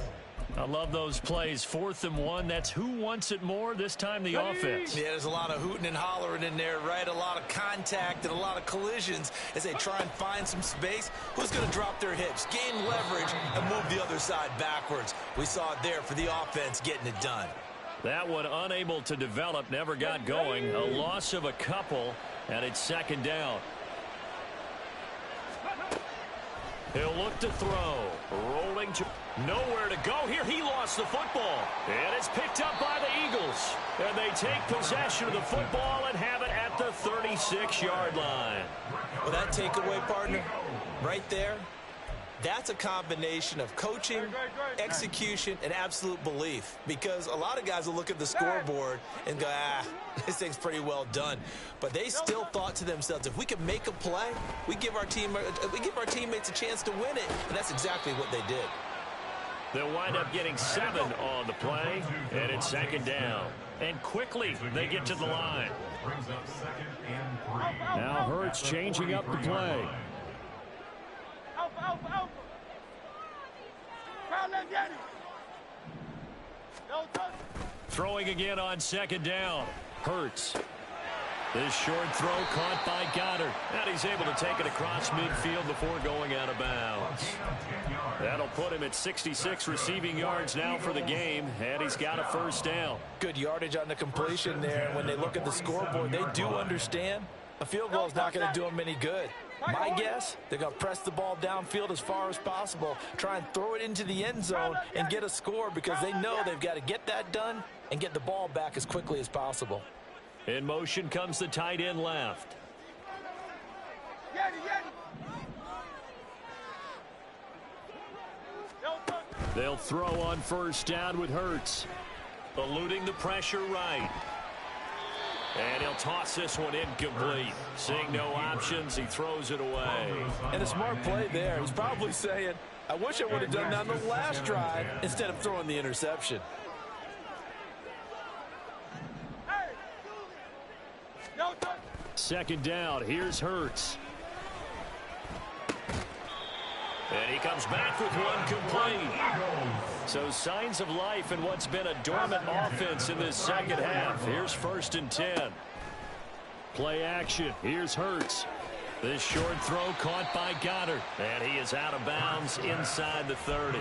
I love those plays. 4th and 1. That's who wants it more. This time the offense. Yeah, there's a lot of hooting and hollering in there, right? A lot of contact and a lot of collisions as they try and find some space. Who's going to drop their hips, gain leverage, and move the other side backwards? We saw it there for the offense getting it done. That one unable to develop, never got going. A loss of a couple, and it's 2nd down. He'll look to throw. Rolling to nowhere to go here. He lost the football. And it's picked up by the Eagles. And they take possession of the football and have it at the 36-yard line. Well, that takeaway, partner, right there, that's a combination of coaching, execution, and absolute belief. Because a lot of guys will look at the scoreboard and go, this thing's pretty well done. But they still thought to themselves, if we can make a play, we give our teammates a chance to win it. And that's exactly what they did. They'll wind up getting 7 on the play, and it's 2nd down. And quickly they get to the line. Now Hurts changing up the play. Throwing again on 2nd down. Hurts. This short throw caught by Goddard. And he's able to take it across midfield before going out of bounds. That'll put him at 66 receiving yards now for the game. And he's got a 1st down. Good yardage on the completion there. When they look at the scoreboard, they do understand a field goal is not going to do them any good. My guess, they're going to press the ball downfield as far as possible, try and throw it into the end zone and get a score because they know they've got to get that done and get the ball back as quickly as possible. In motion comes the tight end left. They'll throw on 1st down with Hurts. Eluding the pressure right. And he'll toss this one incomplete. Seeing no options, he throws it away. And a smart play there. He's probably saying, I wish I would have done that on the last drive instead of throwing the interception. Second down. Here's Hurts. And he comes back with one complete. So signs of life in what's been a dormant offense in this second half. Here's 1st and 10. Play action. Here's Hurts. This short throw caught by Goddard. And he is out of bounds inside the 30.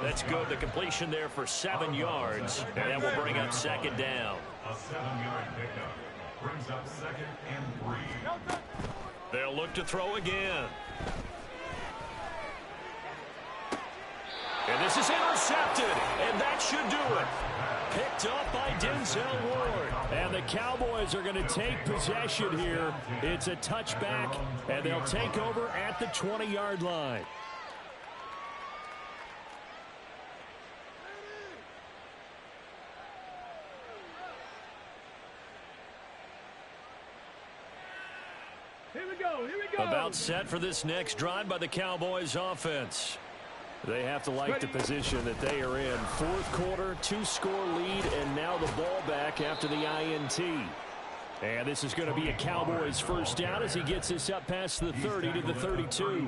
That's good. The completion there for 7 yards. And that will bring up 2nd down. A 7-yard pickup brings up 2nd and 3. They'll look to throw again. And this is intercepted, and that should do it. Picked up by Denzel Ward. And the Cowboys are going to take possession here. It's a touchback, and they'll take over at the 20-yard line. Here we go, here we go. About set for this next drive by the Cowboys offense. They have to like the position that they are in. 4th quarter, 2-score lead, and now the ball back after the INT. And this is going to be a Cowboys 1st down as he gets this up past the 30 to the 32.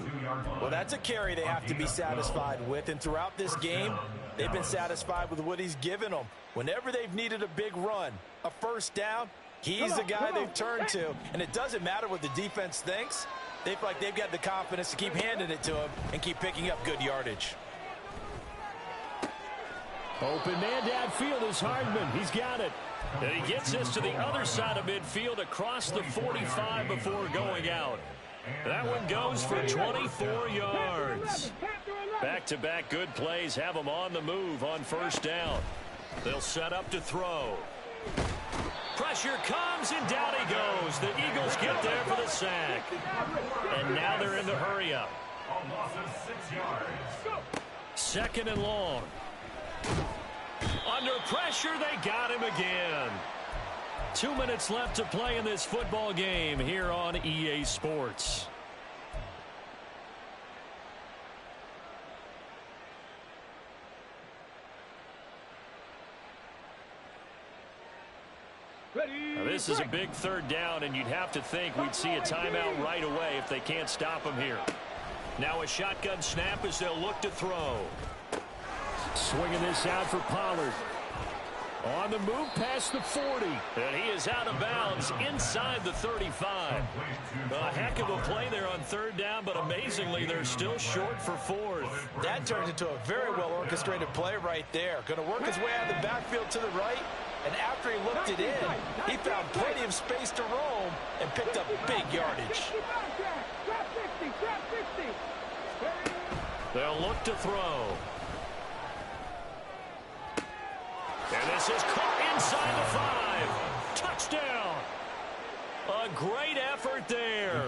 Well, that's a carry they have to be satisfied with. And throughout this game, they've been satisfied with what he's given them. Whenever they've needed a big run, a 1st down, he's the guy they've turned to. And it doesn't matter what the defense thinks. They feel like they've got the confidence to keep handing it to him and keep picking up good yardage. Open man downfield is Hardman. He's got it. And he gets this to the other side of midfield across the 45 before going out. That one goes for 24 yards. Back-to-back good plays have them on the move on 1st down. They'll set up to throw. Pressure comes, and down he goes. The Eagles get there for the sack. And now they're in the hurry-up. A loss of 6 yards. 2nd and long. Under pressure, they got him again. 2 minutes left to play in this football game here on EA Sports. Now, this is a big 3rd down, and you'd have to think we'd see a timeout right away if they can't stop him here. Now a shotgun snap as they'll look to throw. Swinging this out for Pollard. On the move past the 40. And he is out of bounds inside the 35. A heck of a play there on third down, but amazingly, they're still short for fourth. That turns into a very well-orchestrated play right there. Going to work his way out of the backfield to the right. And after he looked it in, he found plenty of space to roam and picked up big yardage. They'll look to throw. And this is caught inside the 5. Touchdown. A great effort there.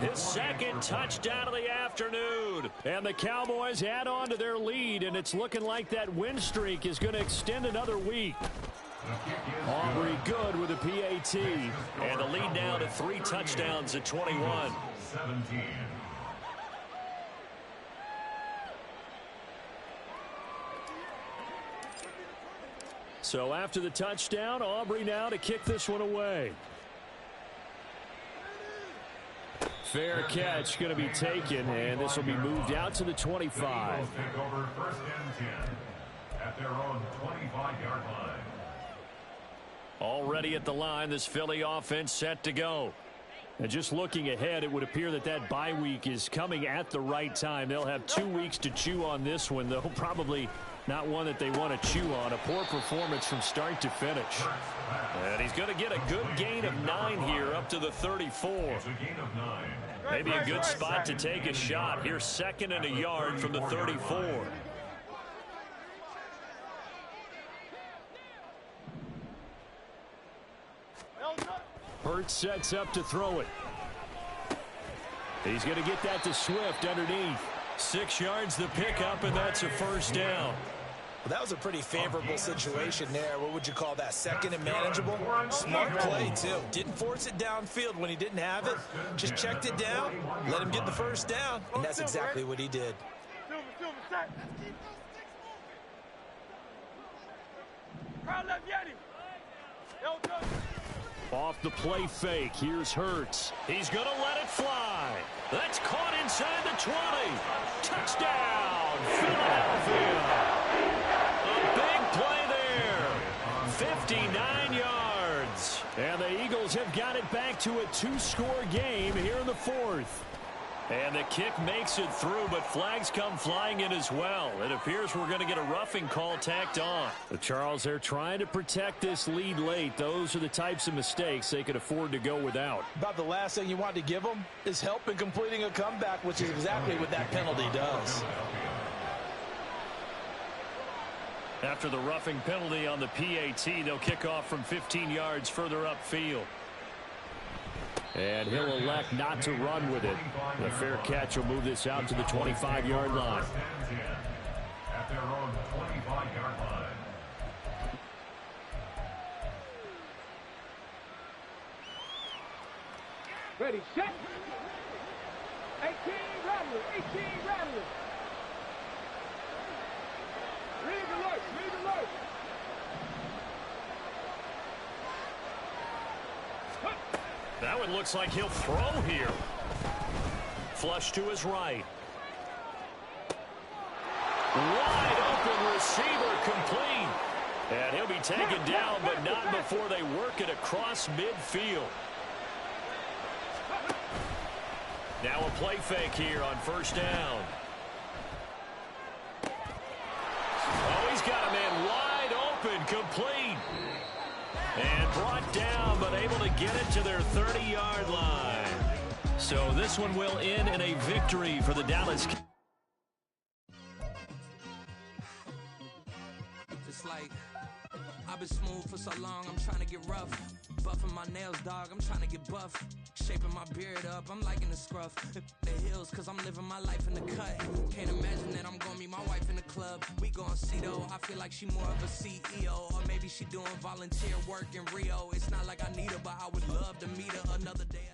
His second touchdown of the afternoon. And the Cowboys add on to their lead, and it's looking like that win streak is going to extend another week. Aubrey good with a PAT. And the lead now to 3 touchdowns at 21. 17. So after the touchdown, Aubrey now to kick this one away. Fair catch going to be taken, and this will be moved out to the 25. Take over 1st and 10 at their own 25-yard line. Already at the line, this Philly offense set to go. And just looking ahead, it would appear that that bye week is coming at the right time. They'll have 2 weeks to chew on this one, though probably not one that they want to chew on. A poor performance from start to finish. And he's going to get a good gain of 9 here up to the 34. Maybe a good spot to take a shot. Here's 2nd and a yard from the 34. Hurts sets up to throw it. He's going to get that to Swift underneath. 6 yards the pickup, and that's a first down. Well, that was a pretty favorable situation there. What would you call that? 2nd and manageable? Smart play, too. Didn't force it downfield when he didn't have it. Just checked it down, let him get the first down, and that's exactly what he did. Off the play fake, here's Hurts. He's going to let it fly. That's caught inside the 20. Touchdown, Philadelphia. A big play there. 59 yards. And the Eagles have got it back to a 2-score game here in the 4th. And the kick makes it through, but flags come flying in as well. It appears we're going to get a roughing call tacked on. The Charles, they're trying to protect this lead late. Those are the types of mistakes they could afford to go without. About the last thing you want to give them is help in completing a comeback, which is exactly what that penalty does. After the roughing penalty on the PAT, they'll kick off from 15 yards further upfield. And he'll elect not to run with it. The fair catch will move this out to the 25-yard line. At their own 25-yard line. Ready, set. 18 Rattler, 18 Rattler. Read alert, read alert. That one looks like he'll throw here. Flush to his right. Wide open receiver complete. And he'll be taken down, but not before they work it across midfield. Now a play fake here on first down. Oh, he's got a man wide open, complete. And brought down, but able to get it to their 30-yard line. So this one will end in a victory for the Dallas. Just like I've been smooth for so long, I'm trying to get rough. Buffing my nails, dog, I'm trying to get buff. Shaping my beard up, I'm liking the scruff. The hills, cause I'm living my life in the cut. Can't imagine that I'm gonna meet my wife in the club. We gon' see though, I feel like she more of a CEO. Or maybe she doing volunteer work in Rio. It's not like I need her, but I would love to meet her another day.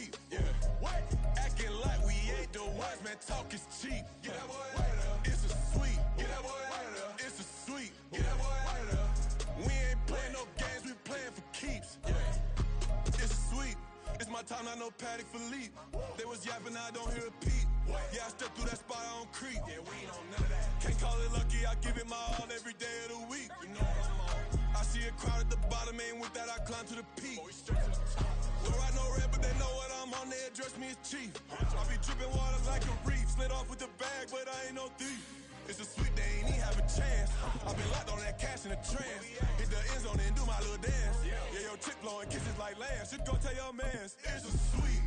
sweet, yeah. What? Acting like we ain't the ones, man, talk is cheap. Get that boy right up. It's a sweet, get that boy right up. It's a sweet, get that boy right up. We ain't playing no games, we playing for keeps, yeah. It's sweet. It's my time, not no Paddock Philippe. They was yapping, I don't hear a peep. Yeah, I step through that spot, I don't creep. Yeah, we ain't on none of that. Can't call it lucky, I give it my all every day of the week. You know what I'm on. I see a crowd at the bottom, ain't with that, I climb to the peak. Don't ride no red, but they know what I'm on, they address me as chief. I be dripping water like a reef, slid off with the bag, but I ain't no thief. It's a sweet, they ain't even have a chance. I been locked on that cash in a trance. Hit the end zone and do my little dance. Yeah, your chick blowing kisses like Lance. Just go tell your mans. It's a sweet.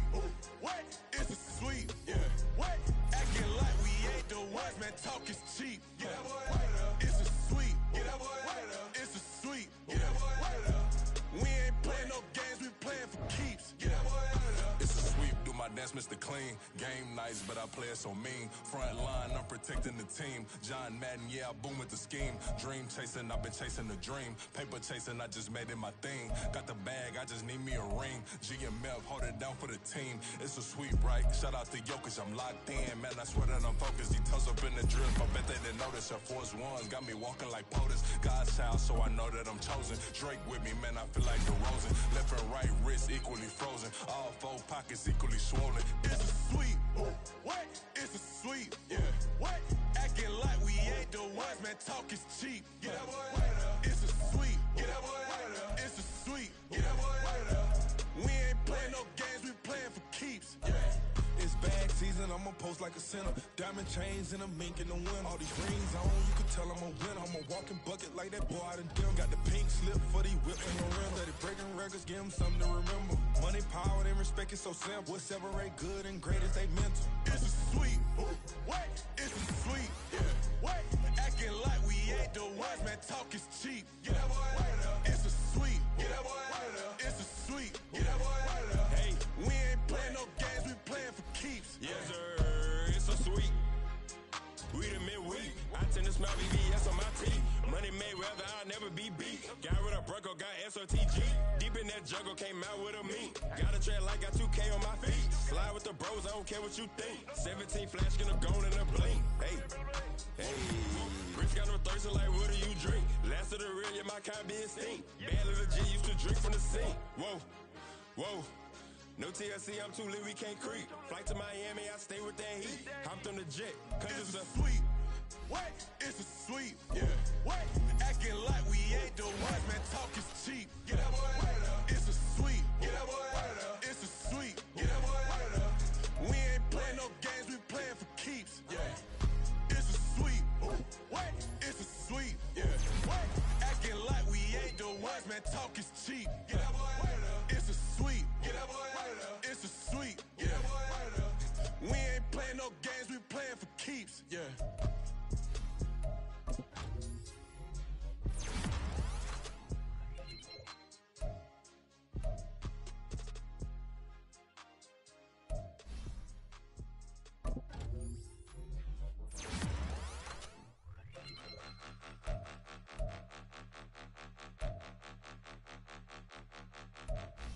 What? It's a sweet. Yeah. What? Acting like we ain't the ones, man. Talk is cheap. Get that boy right up. It's a sweet. Get that boy right up. It's a sweet. Get that boy right up. We ain't playing no games, we playing for keeps. Get that boy right up. It's a sweep. Do my dance, Mr. Clean. Game nice, but I play it so mean. Front line, I'm protecting the team. John Madden, yeah, I boom with the scheme. Dream chasing, I've been chasing the dream. Paper chasing, I just made it my thing. Got the bag, I just need me a ring. G and Mel, hold it down for the team. It's a sweep, right? Shout out to Jokic, I'm locked in. Man, I swear that I'm focused. He toes up in the drip. I bet they didn't notice. Her force ones got me walking like POTUS. God's child, so I know that I'm chosen. Drake with me, man, I feel like DeRozan. Left and right wrist equally frozen. All four pockets equally swollen. It's a sweep. What? It's a sweep. Yeah. What? Acting like we ain't the ones, man. Talk is cheap. Get that boy right up. It's a sweep. Get that boy right up. It's a sweep. Get that boy right up. We ain't playing no games, we playing for keeps. Yeah. It's bag season, I'ma post like a sinner. Diamond chains and a mink in the wind. All these rings on, you can tell I'm a winner. I'm a walking bucket like that boy out in dim. Got the pink slip for these whip and the rim. That it breaking records, give them something to remember. Money, power, and respect is so simple. What separate good and great is they mental. It's a sweet. What? It's a sweet. Yeah. What? Acting like we ain't the ones, man. Talk is cheap. Get that boy right up. It's a sweet. Get that boy right up. It's a sweet. Get that boy right up. Hey, we ain't playing no games, we playing for keeps. Yes, sir. It's so sweet. We the midweek. I tend to smell BBS on my teeth. Money made whether I'll never be beat. Got rid of Bronco, got SOTG. Deep in that jungle, came out with a meat. Got a tread like got 2K on my feet. Slide with the bros, I don't care what you think. 17 flash, gonna go in a blink. Hey, hey. Rich got no thirst, like what do you drink? Last of the real, yeah, my kind be extinct. Bad little G used to drink from the sink. Whoa, whoa. No TLC, I'm too lit, we can't creep. Flight to Miami, I stay with that heat. Hopped on the jet, cause it's a sweet. What? It's a sweet. Yeah. What? Acting like we ain't the ones, man. Talk is cheap. Get that boy right up. It's a sweet. Get that boy right up. It's a sweet. Get that boy right up. We ain't playing no games, we playing for keeps. Yeah. It's a sweet. What? It's a sweet. Yeah. What? Acting like we ain't the ones, man. Talk is cheap. Get that boy right up. It's a sweet. Get that boy right up. It's a sweet. Get that boy right up. We ain't playing no games, we playing for keeps. Yeah.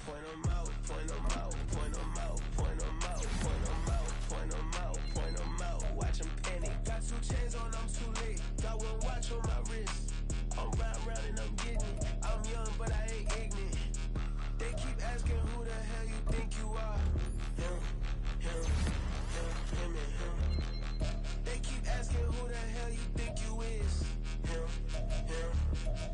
Point 'em out, point 'em out, point 'em out, point 'em out, point 'em out, point 'em out, point 'em out. Watch 'em panic. Got 2 chains on, I'm too late. Got 1 watch on my wrist. I'm round and I'm getting it. I'm young, but I ain't ignorant. They keep asking who the hell you think you are. Him, him, him, him and him. They keep asking who the hell you think you is. Him, him,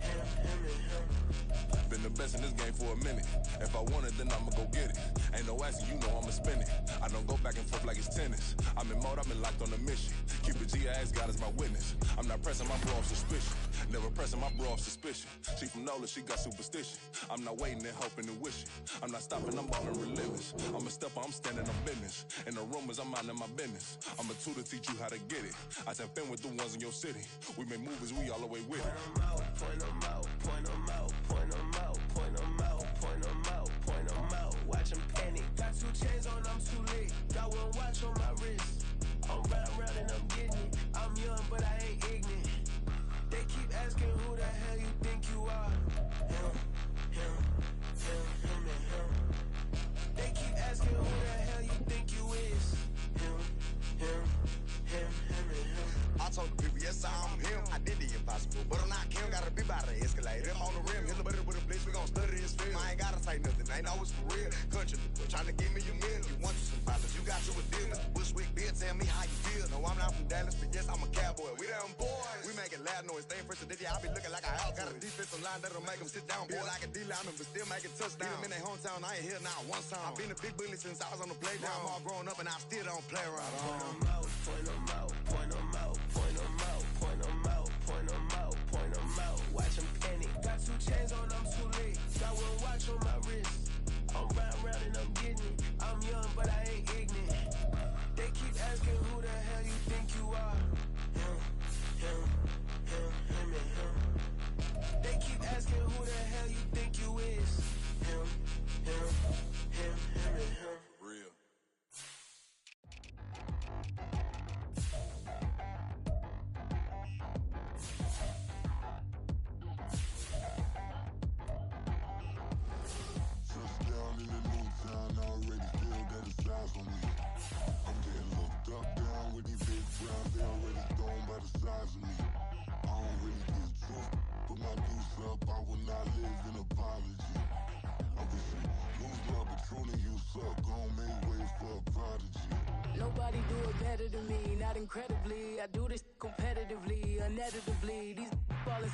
him, him and him. Been the best in this game for a minute. If I want it, then I'ma go get it. Ain't no asking, you know I'ma spin it. I don't go back and forth like it's tennis. I'm in mode, I've been locked on a mission. Keep it G, I ask God as my witness. I'm not pressing my bro off suspicion. Never pressing my bro off suspicion. She from NOLA, she got superstition. I'm not waiting and hoping and wishing. I'm not stopping, I'm balling relentless. I'm a stepper, I'm standing on business. In the rumors, I'm minding my business. I'm a tutor, teach you how to get it. I tap in with the ones in your city. We make movies, we all the way with it. Point 'em out, point 'em out, point 'em out, point 'em out, point 'em out, point 'em out, point 'em out. Watch 'em panic. Got 2 chains on, I'm too late. Got 1 watch on my wrist. I'm round and I'm getting it. I'm young, but I ain't ignorant. They keep asking who the hell you think you are. Him, him, him, him and him. They keep asking who don't study his film. I ain't gotta say nothing, ain't always for real. Country, trying to give me a meal. You want you some problems, you got you a deal. Mr. Bushwick, Bill, tell me how you feel. No, I'm not from Dallas, but yes, I'm a cowboy. We them boys. We making loud noise, staying fresh to this, I be looking like a house. Got a defensive line that'll make them sit down. Feel like a D-lineman, but still making touchdowns. Beat them in their hometown, I ain't here now one time. I've been a big bully since I was on the playground. I'm all grown up and I still don't play around. Point 'em out, point 'em out, point 'em out, point 'em out, point 'em out, point 'em out, point 'em out. Watch 'em panic. Got 2 chains on, I'm too late. Got 1 watch on my wrist. I'm round and I'm getting it. I'm young, but I ain't ignorant. They keep asking who the hell you think you are. Him, and him. They keep asking who the hell you think you is. Him, and him. Real. Touchdown in the new town, I already feel that it's eyes on me. I'm getting looked up, down with these big browns, they already thrown by the size of me. I don't really get tough, put my deuce up, I will not live in apology. Obviously, lose my Patron you suck, gon' make way for a prodigy. Nobody do it better than me, not incredibly. I do this competitively, uneditably. These ballers